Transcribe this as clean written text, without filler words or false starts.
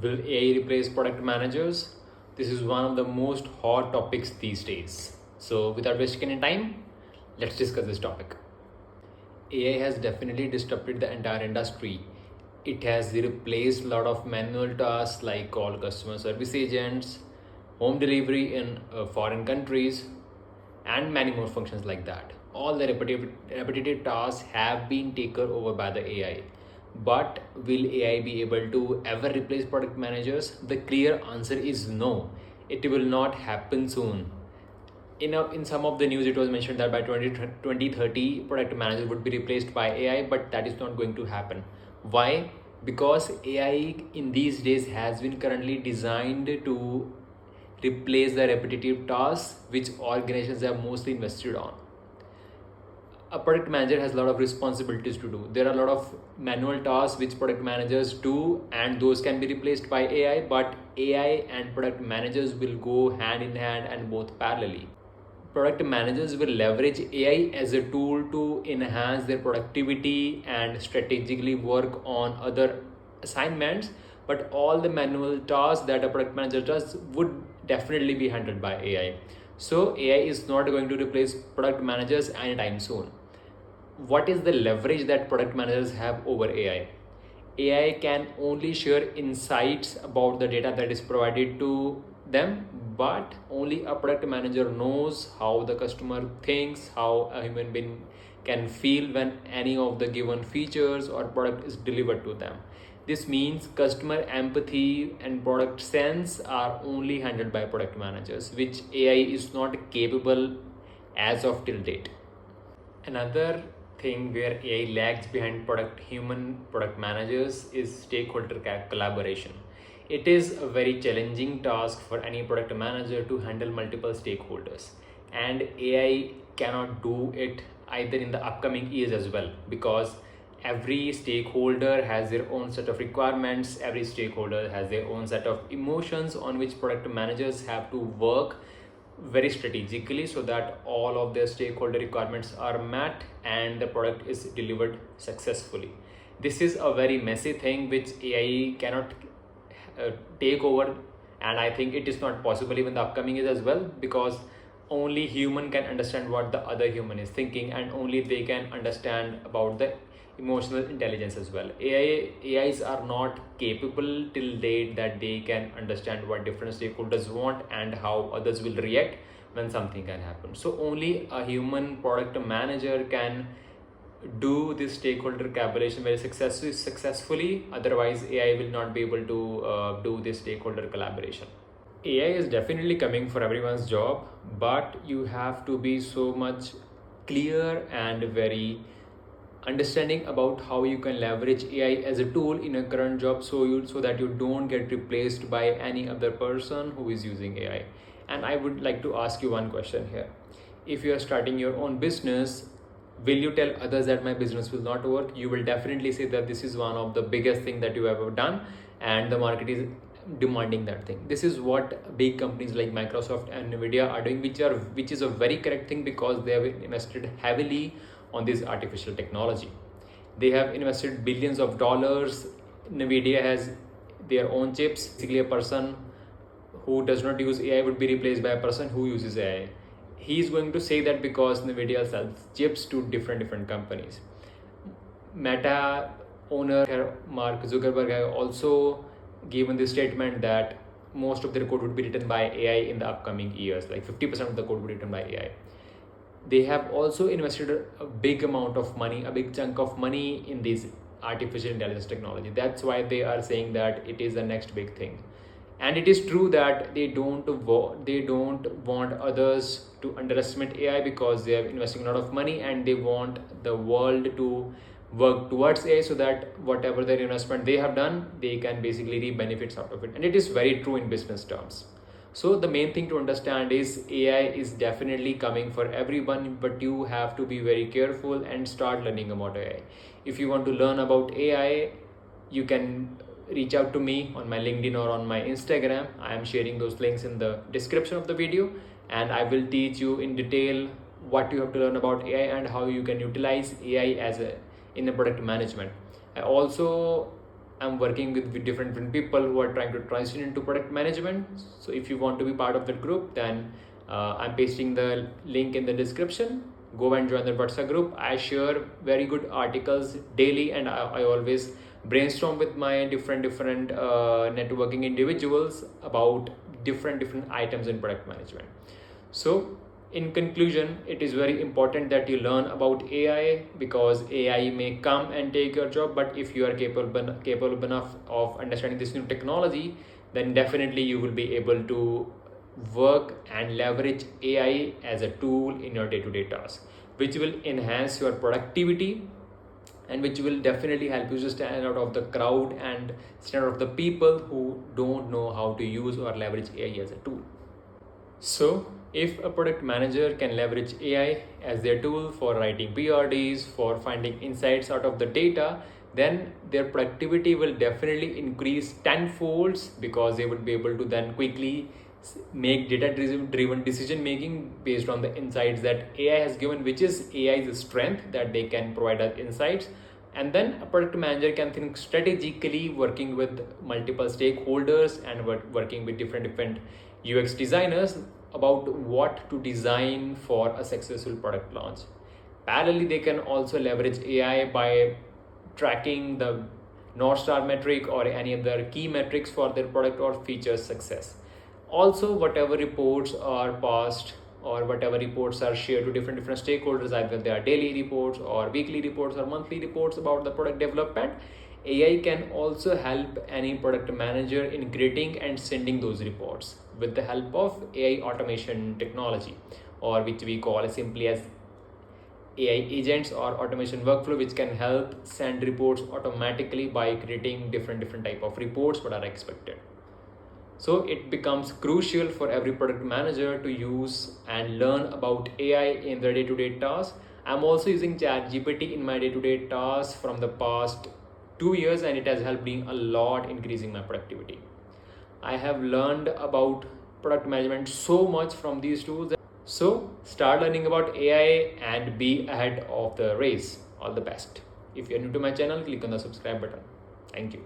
Will AI replace product managers? This is one of the most hot topics these days. So, without wasting any time, let's discuss this topic. AI has definitely disrupted the entire industry. It has replaced a lot of manual tasks like call customer service agents, home delivery in foreign countries, and many more functions like that. All the repetitive tasks have been taken over by the AI. But will AI be able to ever replace product managers? The clear answer is no. It will not happen soon. In some of the news, it was mentioned that by 2030, product managers would be replaced by AI, but that is not going to happen. Why? Because AI in these days has been currently designed to replace the repetitive tasks which organizations have mostly invested on. A product manager has a lot of responsibilities to do. There are a lot of manual tasks which product managers do, and those can be replaced by AI, but AI and product managers will go hand in hand and both parallelly. Product managers will leverage AI as a tool to enhance their productivity and strategically work on other assignments, but all the manual tasks that a product manager does would definitely be handled by AI. So AI is not going to replace product managers anytime soon. What is the leverage that product managers have over AI? AI can only share insights about the data that is provided to them, but only a product manager knows how the customer thinks, how a human being can feel when any of the given features or product is delivered to them. This means customer empathy and product sense are only handled by product managers, which AI is not capable as of till date. Another thing where AI lags behind human product managers is stakeholder collaboration. It is a very challenging task for any product manager to handle multiple stakeholders, and AI cannot do it either in the upcoming years as well, because every stakeholder has their own set of requirements, every stakeholder has their own set of emotions on which product managers have to work very strategically so that all of their stakeholder requirements are met and the product is delivered successfully. This is a very messy thing which AI cannot take over, and I think it is not possible even the upcoming years as well, because only human can understand what the other human is thinking, and only they can understand about the emotional intelligence as well. AIs are not capable till date that they can understand what different stakeholders want and how others will react when something can happen. So only a human product manager can do this stakeholder collaboration very successfully. Otherwise, AI will not be able to do this stakeholder collaboration. AI is definitely coming for everyone's job, but you have to be so much clear and very understanding about how you can leverage AI as a tool in a current job, so that you don't get replaced by any other person who is using AI. And I would like to ask you one question here. If you are starting your own business, will you tell others that my business will not work? You will definitely say that this is one of the biggest thing that you have ever done, and the market is demanding that thing. This is what big companies like Microsoft and Nvidia are doing, which is a very correct thing, because they have invested heavily on this artificial technology. They have invested billions of dollars. Nvidia has their own chips. Basically, a person who does not use AI would be replaced by a person who uses AI. He is going to say that because Nvidia sells chips to different companies. Meta owner Mark Zuckerberg has also given the statement that most of their code would be written by AI in the upcoming years, like 50% of the code would be written by AI. They have also invested a big amount of money, a big chunk of money in this artificial intelligence technology. That's why they are saying that it is the next big thing. And it is true that they don't want others to underestimate AI, because they are investing a lot of money and they want the world to work towards AI, so that whatever their investment they have done, they can basically reap benefits out of it. And it is very true in business terms. So the main thing to understand is AI is definitely coming for everyone, but you have to be very careful and start learning about AI. If you want to learn about AI, you can reach out to me on my LinkedIn or on my Instagram. I am sharing those links in the description of the video, and I will teach you in detail what you have to learn about AI and how you can utilize AI in a product management. I also I'm working with different people who are trying to transition into product management. So if you want to be part of that group, then I'm pasting the link in the description. Go and join the WhatsApp group. I share very good articles daily, and I always brainstorm with my different networking individuals about different items in product management. So in conclusion, it is very important that you learn about AI, because AI may come and take your job, but if you are capable enough of understanding this new technology, then definitely you will be able to work and leverage AI as a tool in your day-to-day tasks, which will enhance your productivity and which will definitely help you to stand out of the crowd and stand out of the people who don't know how to use or leverage AI as a tool. So, if a product manager can leverage AI as their tool for writing PRDs, for finding insights out of the data, then their productivity will definitely increase tenfolds, because they would be able to then quickly make data driven decision making based on the insights that AI has given, which is AI's strength, that they can provide us insights. And then a product manager can think strategically, working with multiple stakeholders and working with different UX designers about what to design for a successful product launch. Parallelly, they can also leverage AI by tracking the North Star metric or any other key metrics for their product or feature success. Also, whatever reports are passed or whatever reports are shared to different stakeholders, either they are daily reports or weekly reports or monthly reports about the product development, AI can also help any product manager in creating and sending those reports with the help of AI automation technology, or which we call simply as AI agents or automation workflow, which can help send reports automatically by creating different type of reports what are expected. So it becomes crucial for every product manager to use and learn about AI in their day-to-day tasks. I'm also using ChatGPT in my day-to-day tasks from the past 2 years, and it has helped me a lot increasing my productivity. I have learned about product management so much from these tools. So start learning about AI and be ahead of the race. All the best. If you're new to my channel, click on the subscribe button. Thank you.